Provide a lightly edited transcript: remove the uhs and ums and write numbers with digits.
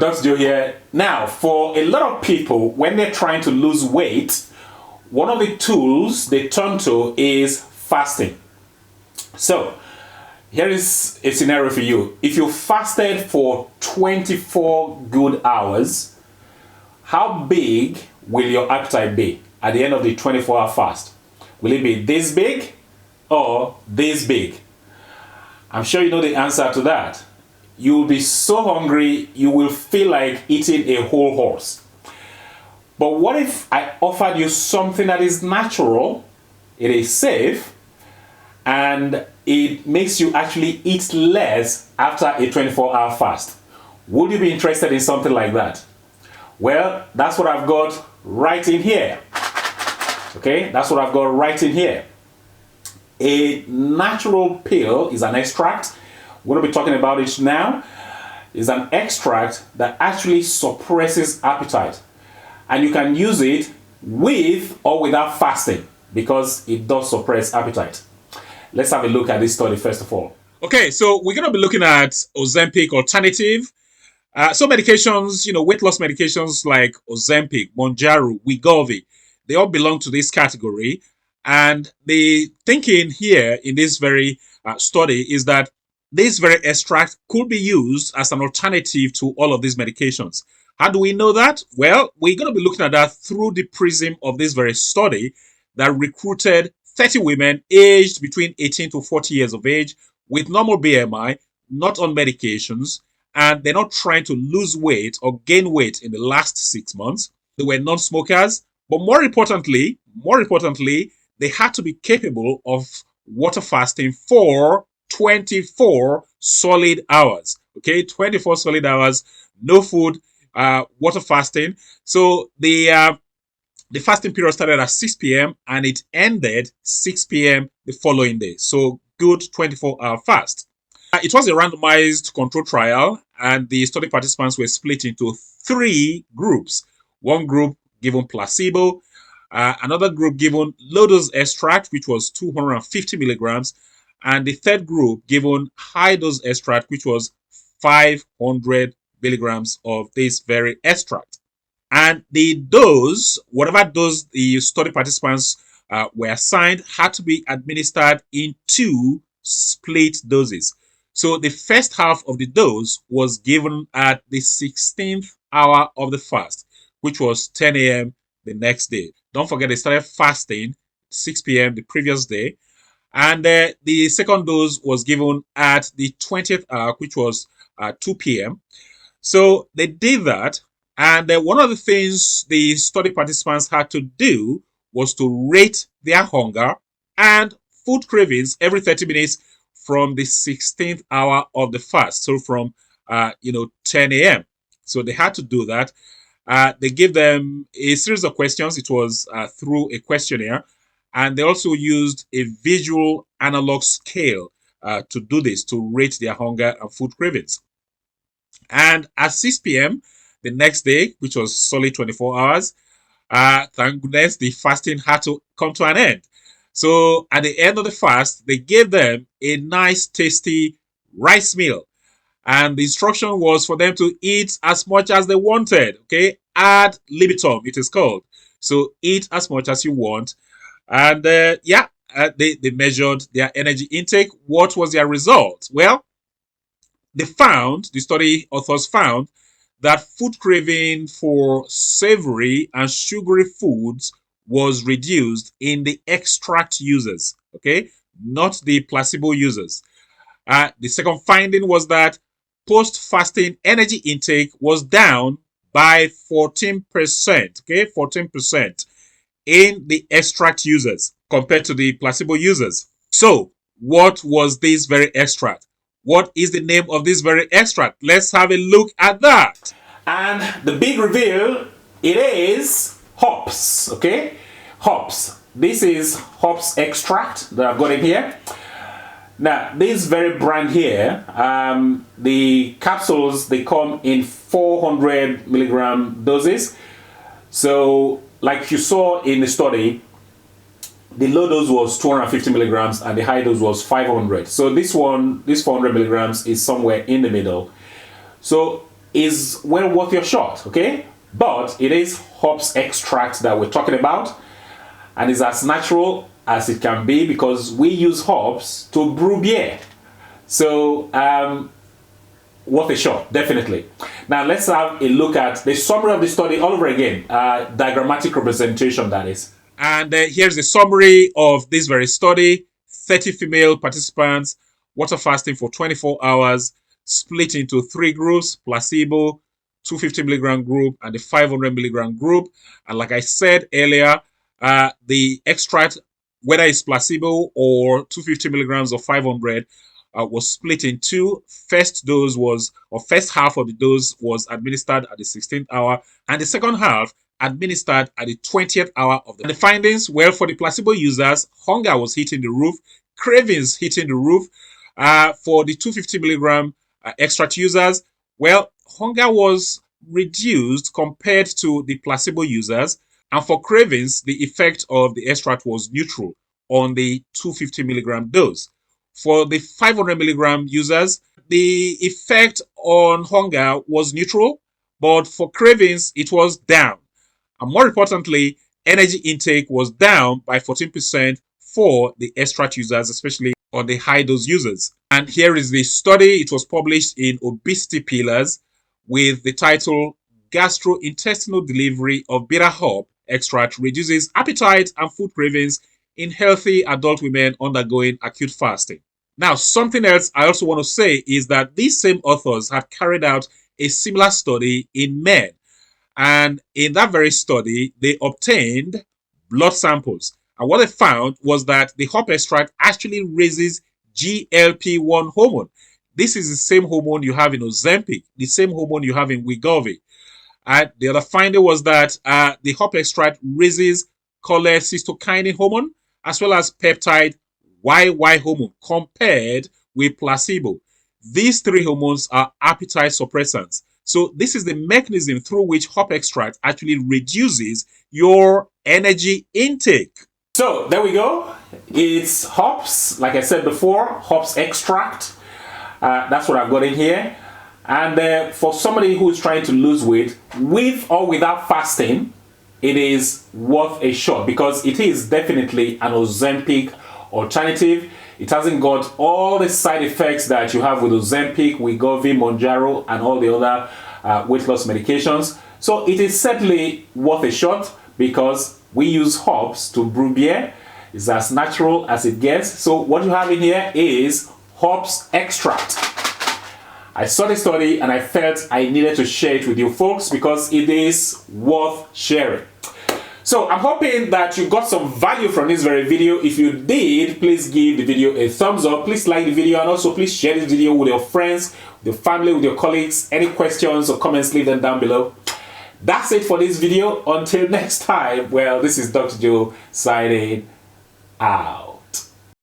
Dr. Joe here. Now, for a lot of people, when they're trying to lose weight, one of the tools they turn to is fasting. So, here is a scenario for you. If you fasted for 24 good hours, how big will your appetite be at the end of the 24-hour fast? Will it be this big or this big? I'm sure you know the answer to that. You will be so hungry, you will feel like eating a whole horse. But what if I offered you something that is natural, it is safe, and it makes you actually eat less after a 24-hour fast? Would you be interested in something like that? Well, that's what I've got right in here. Okay, that's what I've got right in here. A natural pill is an extract. We're going to be talking about it now. It's an extract that actually suppresses appetite. And you can use it with or without fasting because it does suppress appetite. Let's have a look at this study first of all. Okay, so we're going to be looking at Ozempic alternative. Some medications, weight loss medications like Ozempic, Mounjaro, Wegovy, they all belong to this category. And the thinking here in this very study is that this very extract could be used as an alternative to all of these medications. How do we know that? Well, we're going to be looking at that through the prism of this very study that recruited 30 women aged between 18 to 40 years of age with normal BMI, not on medications, and they're not trying to lose weight or gain weight in the last 6 months. They were non-smokers, but more importantly, they had to be capable of water fasting for 24 solid hours. Okay, 24 solid hours, no food, water fasting. So the fasting period started at 6 p.m. and it ended 6 p.m. the following day. So good 24-hour fast. It was a randomized control trial, and the study participants were split into 3 groups. One group given placebo, another group given low-dose extract, which was 250 milligrams, and the third group given high-dose extract, which was 500 milligrams of this very extract. And the dose, whatever dose the study participants were assigned, had to be administered in 2 split doses. So the first half of the dose was given at the 16th hour of the fast, which was 10 a.m. the next day. Don't forget, they started fasting 6 p.m. the previous day. And the second dose was given at the 20th hour, which was 2 p.m. So they did that. And one of the things the study participants had to do was to rate their hunger and food cravings every 30 minutes from the 16th hour of the fast. So from, 10 a.m. So they had to do that. They gave them a series of questions. It was through a questionnaire. And they also used a visual analog scale to do this, to rate their hunger and food cravings. And at 6 p.m. the next day, which was solid 24 hours, thank goodness, the fasting had to come to an end. So at the end of the fast, they gave them a nice, tasty rice meal. And the instruction was for them to eat as much as they wanted. Okay, ad libitum, it is called. So eat as much as you want. And they measured their energy intake. What was their result? Well, the study authors found that food craving for savory and sugary foods was reduced in the extract users, okay, not the placebo users. The second finding was that post-fasting energy intake was down by 14%, okay, 14% in the extract users compared to the placebo users. So, what was this very extract? What is the name of this very extract? Let's have a look at that. And the big reveal, it is hops, okay? Hops. This is hops extract that I've got in here. Now, this very brand here, the capsules, they come in 400 milligram doses. So, like you saw in the study, the low dose was 250 milligrams and the high dose was 500. So this 400 milligrams is somewhere in the middle. So is well worth your shot, okay? But it is hops extract that we're talking about, and is as natural as it can be because we use hops to brew beer. So worth a shot, definitely. Now let's have a look at the summary of the study all over again, diagrammatic representation that is. And here's the summary of this very study. 30 female participants, water fasting for 24 hours, split into 3 groups, placebo, 250 milligram group, and the 500 milligram group. And like I said earlier, the extract, whether it's placebo or 250 milligrams or 500, was split in 2. First dose was, or first half of the dose was administered at the 16th hour, and the second half administered at the 20th hour of the. And the findings, well, for the placebo users, hunger was hitting the roof, cravings hitting the roof. For the 250 milligram extract users, well, hunger was reduced compared to the placebo users, and for cravings, the effect of the extract was neutral on the 250 milligram dose. For the 500 milligram users, the effect on hunger was neutral, but for cravings, it was down. And more importantly, energy intake was down by 14% for the extract users, especially on the high dose users. And here is the study. It was published in Obesity Pillars with the title Gastrointestinal Delivery of Bitter Hop Extract Reduces Appetite and Food Cravings in Healthy Adult Women Undergoing Acute Fasting. Now, something else I also want to say is that these same authors had carried out a similar study in men. And in that very study, they obtained blood samples. And what they found was that the hop extract actually raises GLP-1 hormone. This is the same hormone you have in Ozempic, the same hormone you have in Wegovy. And the other finding was that the hop extract raises cholecystokinin hormone as well as peptide YY hormone compared with placebo. These 3 hormones are appetite suppressants. So this is the mechanism through which hop extract actually reduces your energy intake. So there we go. It's hops, like I said before, hops extract. That's what I've got in here. And for somebody who is trying to lose weight, with or without fasting, it is worth a shot because it is definitely an Ozempic alternative. It hasn't got all the side effects that you have with Ozempic, Wegovy, Mounjaro, and all the other weight loss medications. So it is certainly worth a shot because we use hops to brew beer. It's as natural as it gets. So what you have in here is hops extract. I saw the study and I felt I needed to share it with you folks because it is worth sharing. So I'm hoping that you got some value from this very video. If you did, please give the video a thumbs up. Please like the video and also please share this video with your friends, with your family, with your colleagues. Any questions or comments, leave them down below. That's it for this video. Until next time, well, this is Dr. Joe signing out.